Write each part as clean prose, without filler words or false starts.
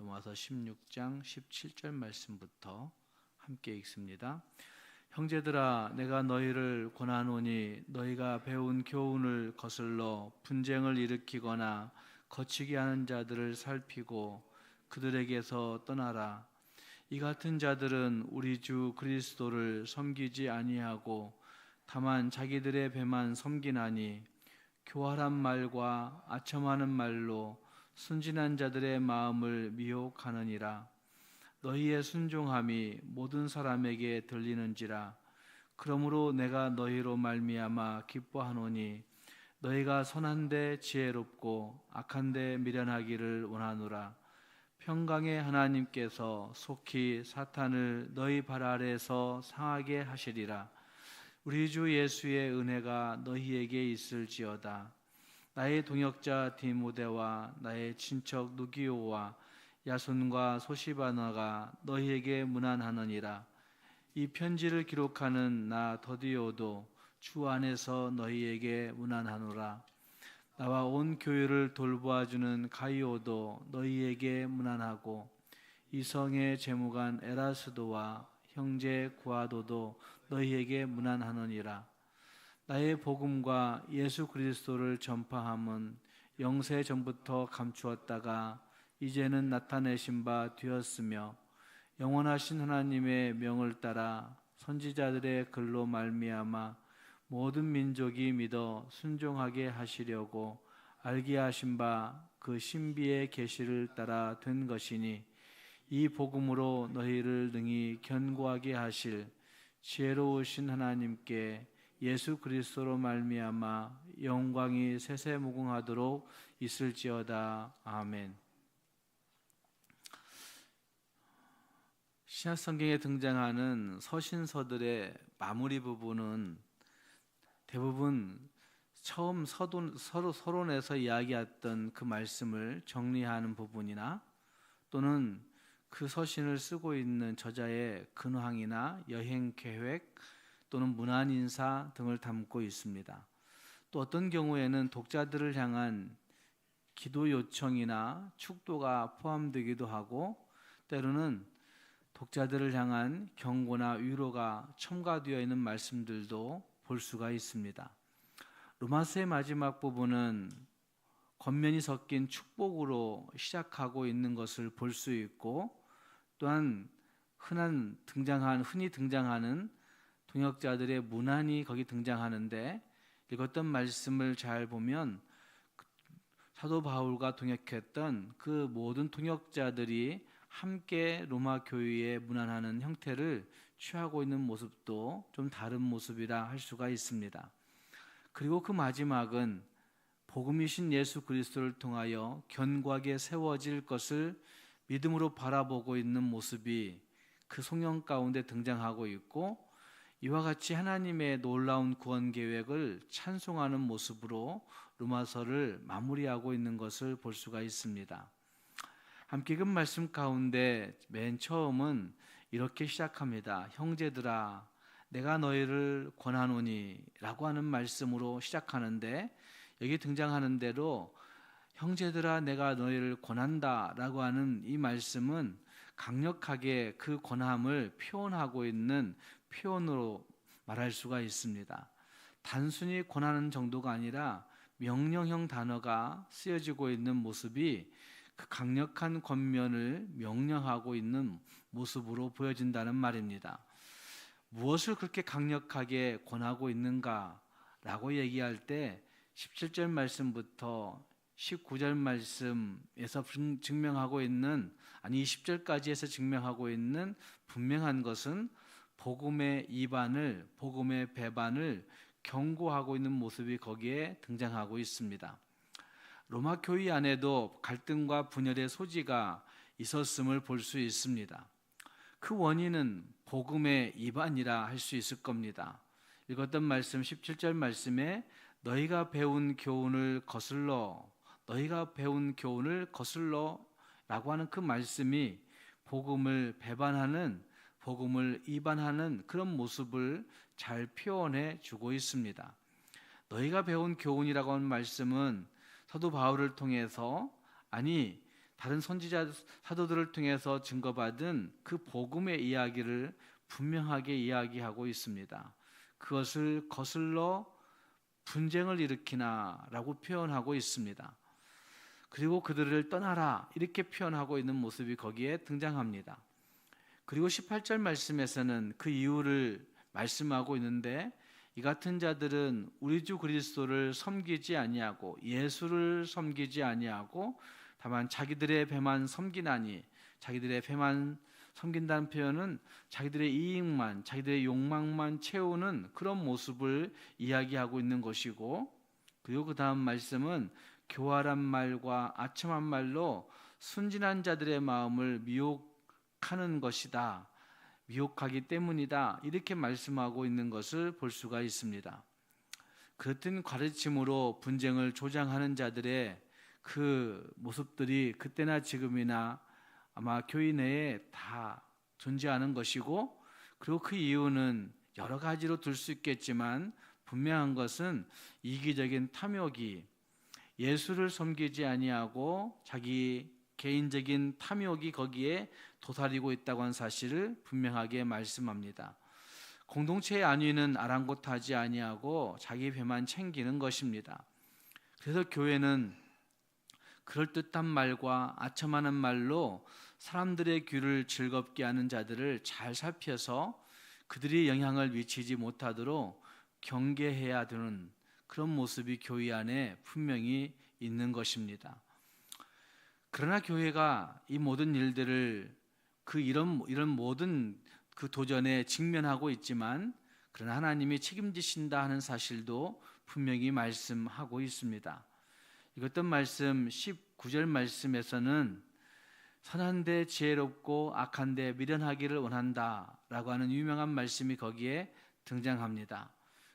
로마서 16장 17절 말씀부터 함께 읽습니다. 형제들아, 내가 너희를 권하노니 너희가 배운 교훈을 거슬러 분쟁을 일으키거나 거치게 하는 자들을 살피고 그들에게서 떠나라. 이 같은 자들은 우리 주 그리스도를 섬기지 아니하고 다만 자기들의 배만 섬기나니 교활한 말과 아첨하는 말로 순진한 자들의 마음을 미혹하느니라. 너희의 순종함이 모든 사람에게 들리는지라. 그러므로 내가 너희로 말미암아 기뻐하노니 너희가 선한데 지혜롭고 악한데 미련하기를 원하노라. 평강의 하나님께서 속히 사탄을 너희 발 아래에서 상하게 하시리라. 우리 주 예수의 은혜가 너희에게 있을지어다. 나의 동역자 디모데와 나의 친척 누기오와 야손과 소시바나가 너희에게 문안하느니라. 이 편지를 기록하는 나 더디오도 주 안에서 너희에게 문안하노라. 나와 온 교회를 돌보아주는 가이오도 너희에게 문안하고 이성의 재무관 에라스도와 형제 구아도도 너희에게 문안하느니라. 나의 복음과 예수 그리스도를 전파함은 영세 전부터 감추었다가 이제는 나타내신 바 되었으며 영원하신 하나님의 명을 따라 선지자들의 글로 말미암아 모든 민족이 믿어 순종하게 하시려고 알게 하신 바 그 신비의 계시를 따라 된 것이니 이 복음으로 너희를 능히 견고하게 하실 지혜로우신 하나님께 예수 그리스도로 말미암아 영광이 세세무궁하도록 있을지어다. 아멘. 신약성경에 등장하는 서신서들의 마무리 부분은 대부분 처음 서론에서 이야기했던 그 말씀을 정리하는 부분이나 또는 그 서신을 쓰고 있는 저자의 근황이나 여행 계획 또는 문안 인사 등을 담고 있습니다. 또 어떤 경우에는 독자들을 향한 기도 요청이나 축도가 포함되기도 하고 때로는 독자들을 향한 경고나 위로가 첨가되어 있는 말씀들도 볼 수가 있습니다. 로마서의 마지막 부분은 겉면이 섞인 축복으로 시작하고 있는 것을 볼 수 있고 또한 흔히 등장하는 동역자들의 문안이 거기 등장하는데 읽었던 말씀을 잘 보면 사도 바울과 동역했던 그 모든 동역자들이 함께 로마 교회에 문안하는 형태를 취하고 있는 모습도 좀 다른 모습이라 할 수가 있습니다. 그리고 그 마지막은 복음이신 예수 그리스도를 통하여 견고하게 세워질 것을 믿음으로 바라보고 있는 모습이 그 송영 가운데 등장하고 있고 이와 같이 하나님의 놀라운 구원 계획을 찬송하는 모습으로 로마서를 마무리하고 있는 것을 볼 수가 있습니다. 함께 읽은 말씀 가운데 맨 처음은 이렇게 시작합니다. 형제들아, 내가 너희를 권하노니 라고 하는 말씀으로 시작하는데 여기 등장하는 대로 형제들아 내가 너희를 권한다 라고 하는 이 말씀은 강력하게 그 권함을 표현하고 있는 표현으로 말할 수가 있습니다. 단순히 권하는 정도가 아니라 명령형 단어가 쓰여지고 있는 모습이 그 강력한 권면을 명령하고 있는 모습으로 보여진다는 말입니다. 무엇을 그렇게 강력하게 권하고 있는가라고 얘기할 때 17절 말씀부터 19절 말씀에서 증명하고 있는 20절까지에서 증명하고 있는 분명한 것은 복음의 이반을 복음의 배반을 경고하고 있는 모습이 거기에 등장하고 있습니다. 로마 교회 안에도 갈등과 분열의 소지가 있었음을 볼 수 있습니다. 그 원인은 복음의 이반이라 할 수 있을 겁니다. 읽었던 말씀 17절 말씀에 너희가 배운 교훈을 거슬러 라고 하는 그 말씀이 복음을 배반하는 복음을 이반하는 그런 모습을 잘 표현해 주고 있습니다. 너희가 배운 교훈이라고 하는 말씀은 사도 바울을 통해서 다른 선지자 사도들을 통해서 증거받은 그 복음의 이야기를 분명하게 이야기하고 있습니다. 그것을 거슬러 분쟁을 일으키나라고 표현하고 있습니다. 그리고 그들을 떠나라 이렇게 표현하고 있는 모습이 거기에 등장합니다. 그리고 18절 말씀에서는 그 이유를 말씀하고 있는데, 이 같은 자들은 우리 주 그리스도를 섬기지 아니하고 예수를 섬기지 아니하고 다만 자기들의 배만 섬기나니, 자기들의 배만 섬긴다는 표현은 자기들의 이익만, 자기들의 욕망만 채우는 그런 모습을 이야기하고 있는 것이고, 그리고 그 다음 말씀은 교활한 말과 아첨한 말로 순진한 자들의 마음을 미혹하는 것이다, 미혹하기 때문이다, 이렇게 말씀하고 있는 것을 볼 수가 있습니다. 그렇던 가르침으로 분쟁을 조장하는 자들의 그 모습들이 그때나 지금이나 아마 교회 내에 다 존재하는 것이고, 그리고 그 이유는 여러 가지로 들 수 있겠지만 분명한 것은 이기적인 탐욕이, 예수를 섬기지 아니하고 자기 개인적인 탐욕이 거기에 도사리고 있다고 하는 사실을 분명하게 말씀합니다. 공동체의 안위는 아랑곳하지 아니하고 자기 배만 챙기는 것입니다. 그래서 교회는 그럴듯한 말과 아첨하는 말로 사람들의 귀를 즐겁게 하는 자들을 잘 살펴서 그들이 영향을 미치지 못하도록 경계해야 되는 그런 모습이 교회 안에 분명히 있는 것입니다. 그러나 교회가 이 모든 일들을 이런 모든 그 도전에 직면하고 있지만, 그러나 하나님이 책임지신다 하는 사실도 분명히 말씀하고 있습니다. 이것도 말씀 19절 말씀에서는 선한데 지혜롭고 악한데 미련하기를 원한다라고 하는 유명한 말씀이 거기에 등장합니다.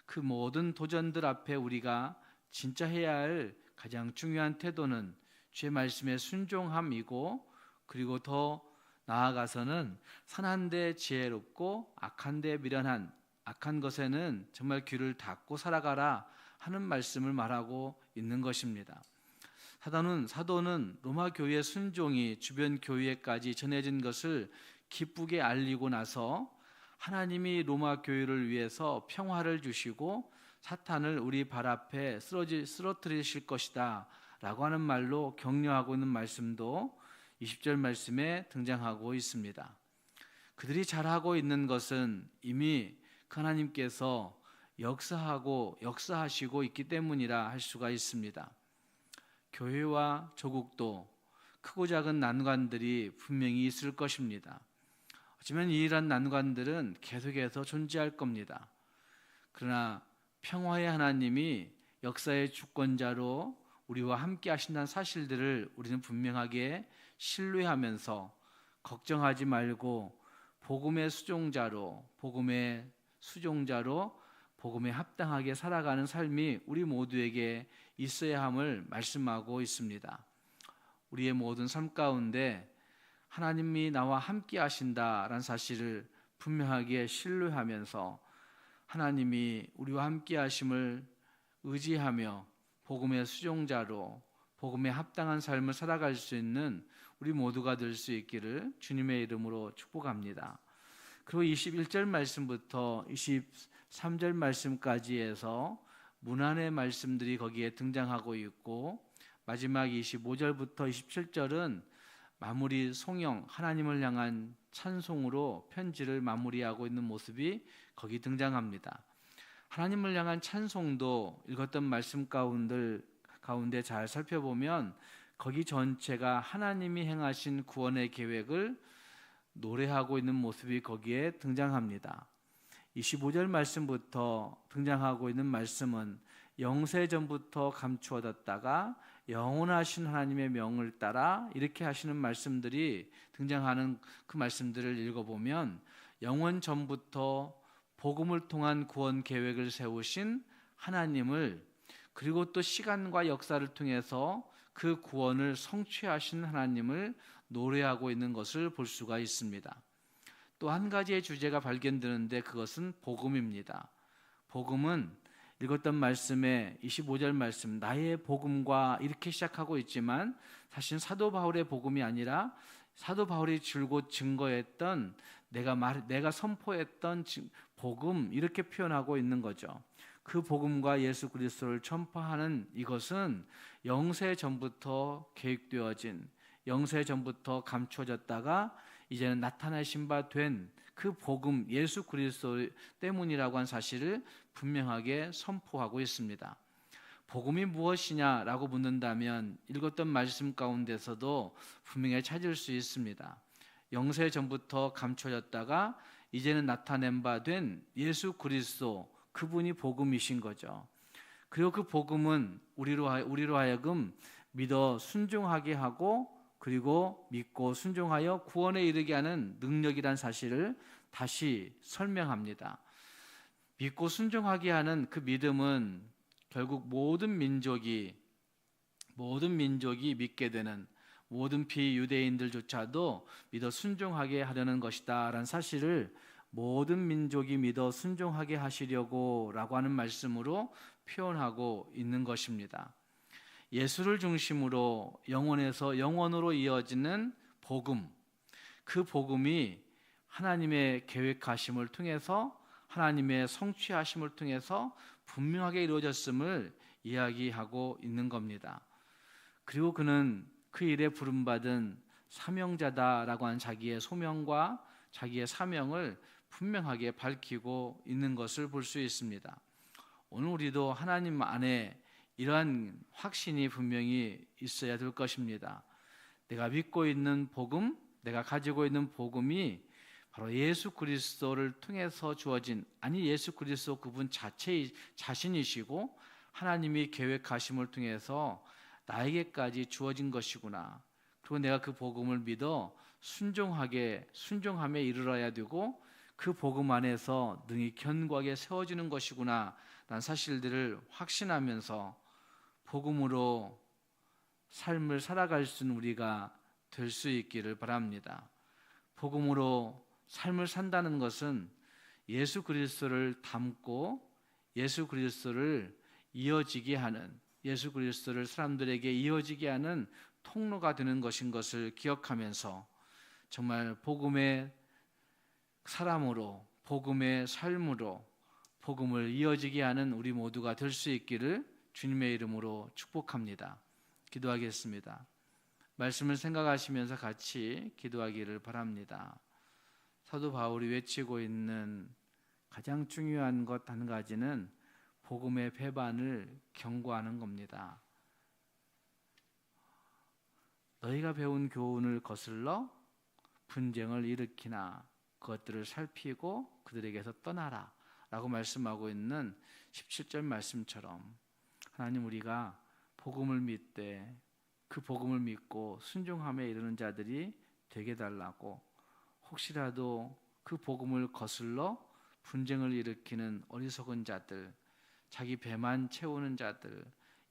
그 모든 도전들 앞에 우리가 진짜 해야 할 가장 중요한 태도는 주의 말씀에 순종함이고, 그리고 더 나아가서는 선한데 지혜롭고 악한데 미련한, 악한 것에는 정말 귀를 닫고 살아가라 하는 말씀을 말하고 있는 것입니다. 사도는 로마 교회의 순종이 주변 교회까지 전해진 것을 기쁘게 알리고 나서 하나님이 로마 교회를 위해서 평화를 주시고 사탄을 우리 발 앞에 쓰러뜨리실 것이다 라고 하는 말로 격려하고 있는 말씀도 20절 말씀에 등장하고 있습니다. 그들이 잘하고 있는 것은 이미 하나님께서 역사하시고 있기 때문이라 할 수가 있습니다. 교회와 조국도 크고 작은 난관들이 분명히 있을 것입니다. 하지만 이러한 난관들은 계속해서 존재할 겁니다. 그러나 평화의 하나님이 역사의 주권자로 우리와 함께 하신다는 사실들을 우리는 분명하게 신뢰하면서 걱정하지 말고 복음의 수종자로 복음에 합당하게 살아가는 삶이 우리 모두에게 있어야 함을 말씀하고 있습니다. 우리의 모든 삶 가운데 하나님이 나와 함께 하신다라는 사실을 분명하게 신뢰하면서 하나님이 우리와 함께 하심을 의지하며 복음의 수종자로 복음에 합당한 삶을 살아갈 수 있는 우리 모두가 될 수 있기를 주님의 이름으로 축복합니다. 그리고 21절 말씀부터 23절 말씀까지 해서 문안의 말씀들이 거기에 등장하고 있고, 마지막 25절부터 27절은 마무리 송영, 하나님을 향한 찬송으로 편지를 마무리하고 있는 모습이 거기 등장합니다. 하나님을 향한 찬송도 읽었던 말씀 가운데 잘 살펴보면 거기 전체가 하나님이 행하신 구원의 계획을 노래하고 있는 모습이 거기에 등장합니다. 25절 말씀부터 등장하고 있는 말씀은 영세전부터 감추어졌다가 영원하신 하나님의 명을 따라 이렇게 하시는 말씀들이 등장하는 그 말씀들을 읽어보면, 영원 전부터 복음을 통한 구원 계획을 세우신 하나님을, 그리고 또 시간과 역사를 통해서 그 구원을 성취하신 하나님을 노래하고 있는 것을 볼 수가 있습니다. 또 한 가지의 주제가 발견되는데 그것은 복음입니다. 복음은 읽었던 말씀에 25절 말씀 나의 복음과 이렇게 시작하고 있지만 사실 사도 바울의 복음이 아니라 사도 바울이 줄곧 증거했던 내가 선포했던 복음 이렇게 표현하고 있는 거죠. 그 복음과 예수 그리스도를 전파하는 이것은 영세 전부터 계획되어진 영세 전부터 감춰졌다가 이제는 나타나신 바 된 그 복음 예수 그리스도 때문이라고 한 사실을 분명하게 선포하고 있습니다. 복음이 무엇이냐라고 묻는다면 읽었던 말씀 가운데서도 분명히 찾을 수 있습니다. 영세 전부터 감춰졌다가 이제는 나타낸 바 된 예수 그리스도 그분이 복음이신 거죠. 그리고 그 복음은 우리로 하여금 믿어 순종하게 하고 그리고 믿고 순종하여 구원에 이르게 하는 능력이란 사실을 다시 설명합니다. 믿고 순종하게 하는 그 믿음은 결국 모든 민족이 믿게 되는 모든 비유대인들조차도 믿어 순종하게 하려는 것이다 라는 사실을 모든 민족이 믿어 순종하게 하시려고 라고 하는 말씀으로 표현하고 있는 것입니다. 예수를 중심으로 영원에서 영원으로 이어지는 복음, 그 복음이 하나님의 계획하심을 통해서 하나님의 성취하심을 통해서 분명하게 이루어졌음을 이야기하고 있는 겁니다. 그리고 그는 그 일에 부름받은 사명자다라고 하는 자기의 소명과 자기의 사명을 분명하게 밝히고 있는 것을 볼 수 있습니다. 오늘 우리도 하나님 안에 이러한 확신이 분명히 있어야 될 것입니다. 내가 믿고 있는 복음, 내가 가지고 있는 복음이 바로 예수 그리스도를 통해서 주어진 예수 그리스도 그분 자신이시고 하나님이 계획하심을 통해서 나에게까지 주어진 것이구나. 그리고 내가 그 복음을 믿어 순종함에 이르러야 되고 그 복음 안에서 능히 견고하게 세워지는 것이구나 라는 사실들을 확신하면서 복음으로 삶을 살아갈 수 있는 우리가 될 수 있기를 바랍니다. 복음으로 삶을 산다는 것은 예수 그리스도를 닮고 예수 그리스도를 이어지게 하는 예수 그리스도를 사람들에게 이어지게 하는 통로가 되는 것인 것을 기억하면서 정말 복음의 사람으로 복음의 삶으로 복음을 이어지게 하는 우리 모두가 될 수 있기를 주님의 이름으로 축복합니다. 기도하겠습니다. 말씀을 생각하시면서 같이 기도하기를 바랍니다. 사도 바울이 외치고 있는 가장 중요한 것 한 가지는 복음의 배반을 경고하는 겁니다. 너희가 배운 교훈을 거슬러 분쟁을 일으키나 그것들을 살피고 그들에게서 떠나라 라고 말씀하고 있는 17절 말씀처럼 하나님 우리가 복음을 믿되 그 복음을 믿고 순종함에 이르는 자들이 되게 달라고 혹시라도 그 복음을 거슬러 분쟁을 일으키는 어리석은 자들 자기 배만 채우는 자들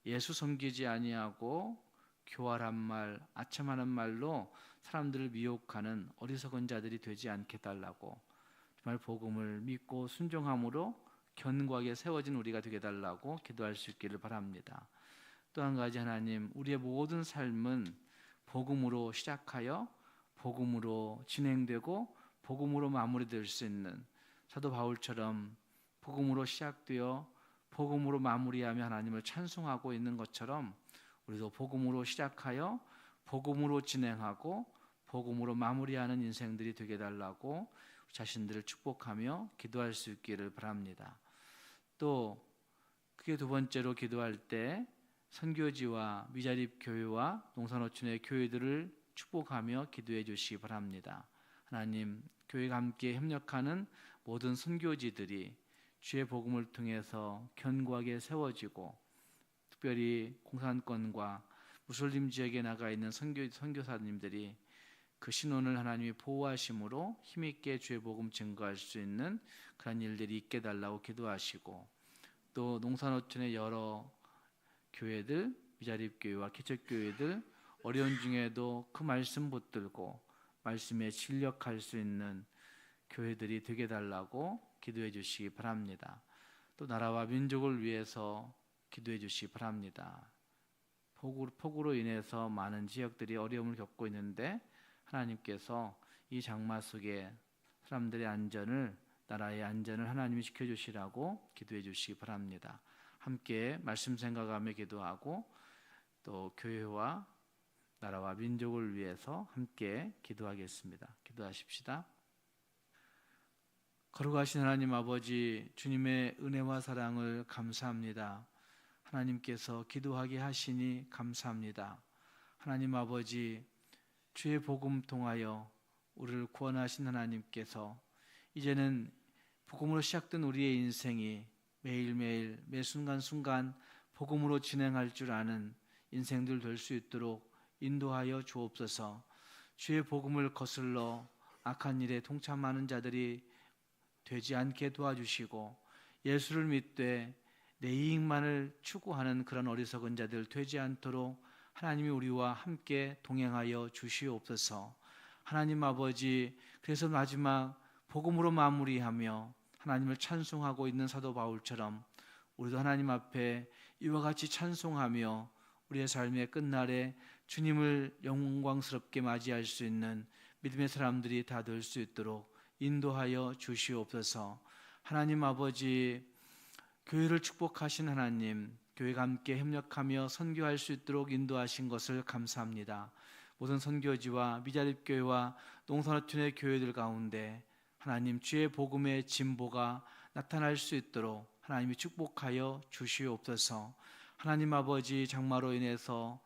예수 섬기지 아니하고 교활한 말 아첨하는 말로 사람들을 미혹하는 어리석은 자들이 되지 않게 달라고 정말 복음을 믿고 순종함으로 견고하게 세워진 우리가 되게 달라고 기도할 수 있기를 바랍니다. 또 한 가지 하나님 우리의 모든 삶은 복음으로 시작하여 복음으로 진행되고 복음으로 마무리될 수 있는 사도 바울처럼 복음으로 시작되어 복음으로 마무리하며 하나님을 찬송하고 있는 것처럼 우리도 복음으로 시작하여 복음으로 진행하고 복음으로 마무리하는 인생들이 되게 달라고 자신들을 축복하며 기도할 수 있기를 바랍니다. 또 그게 두 번째로 기도할 때 선교지와 미자립 교회와 농산어촌의 교회들을 축복하며 기도해 주시기 바랍니다. 하나님 교회가 함께 협력하는 모든 선교지들이 주의 복음을 통해서 견고하게 세워지고 특별히 공산권과 무슬림 지역에 나가 있는 선교사님들이 그 신원을 하나님이 보호하심으로 힘있게 주의 복음 증거할 수 있는 그런 일들이 있게 달라고 기도하시고 또 농산어촌의 여러 교회들 미자립교회와 개척교회들 어려운 중에도 그 말씀 붙들고 말씀에 진력할 수 있는 교회들이 되게 달라고 기도해 주시기 바랍니다. 또 나라와 민족을 위해서 기도해 주시기 바랍니다. 폭우로 인해서 많은 지역들이 어려움을 겪고 있는데 하나님께서 이 장마 속에 사람들의 안전을, 나라의 안전을 하나님이 지켜주시라고 기도해 주시기 바랍니다. 함께 말씀 생각하며 기도하고 또 교회와 나라와 민족을 위해서 함께 기도하겠습니다. 기도하십시다. 거룩하신 하나님 아버지, 주님의 은혜와 사랑을 감사합니다. 하나님께서 기도하게 하시니 감사합니다. 하나님 아버지, 주의 복음 통하여 우리를 구원하신 하나님께서 이제는 복음으로 시작된 우리의 인생이 매일매일 매 순간순간 복음으로 진행할 줄 아는 인생들 될 수 있도록 인도하여 주옵소서. 주의 복음을 거슬러 악한 일에 동참하는 자들이 되지 않게 도와주시고 예수를 믿되 내 이익만을 추구하는 그런 어리석은 자들 되지 않도록 하나님이 우리와 함께 동행하여 주시옵소서. 하나님 아버지, 그래서 마지막 복음으로 마무리하며 하나님을 찬송하고 있는 사도 바울처럼 우리도 하나님 앞에 이와 같이 찬송하며 우리의 삶의 끝날에 주님을 영광스럽게 맞이할 수 있는 믿음의 사람들이 다 될 수 있도록 인도하여 주시옵소서. 하나님 아버지, 교회를 축복하신 하나님, 교회가 함께 협력하며 선교할 수 있도록 인도하신 것을 감사합니다. 모든 선교지와 미자립교회와 농산어촌의 교회들 가운데 하나님 주의 복음의 진보가 나타날 수 있도록 하나님이 축복하여 주시옵소서. 하나님 아버지, 장마로 인해서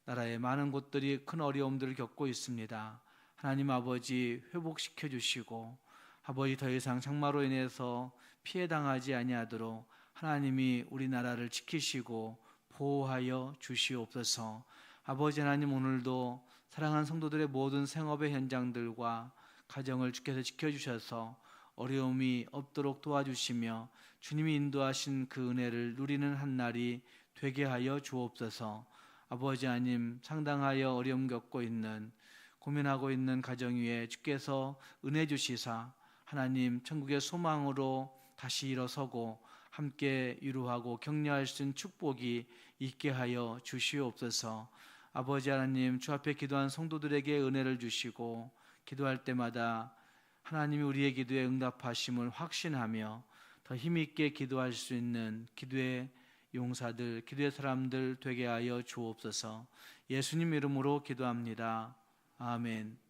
나라의 많은 곳들이 큰 어려움들을 겪고 있습니다. 하나님 아버지, 회복시켜 주시고 아버지, 더 이상 장마로 인해서 피해당하지 아니하도록 하나님이 우리나라를 지키시고 보호하여 주시옵소서. 아버지 하나님, 오늘도 사랑하는 성도들의 모든 생업의 현장들과 가정을 주께서 지켜주셔서 어려움이 없도록 도와주시며 주님이 인도하신 그 은혜를 누리는 한 날이 되게 하여 주옵소서. 아버지 하나님, 상당하여 어려움 겪고 있는, 고민하고 있는 가정 위에 주께서 은혜 주시사 하나님 천국의 소망으로 다시 일어서고 함께 위로하고 격려할 수 있는 축복이 있게 하여 주시옵소서. 아버지 하나님, 주 앞에 기도한 성도들에게 은혜를 주시고 기도할 때마다 하나님이 우리의 기도에 응답하심을 확신하며 더 힘있게 기도할 수 있는 기도의 용사들, 기도의 사람들 되게 하여 주옵소서. 예수님 이름으로 기도합니다. 아멘.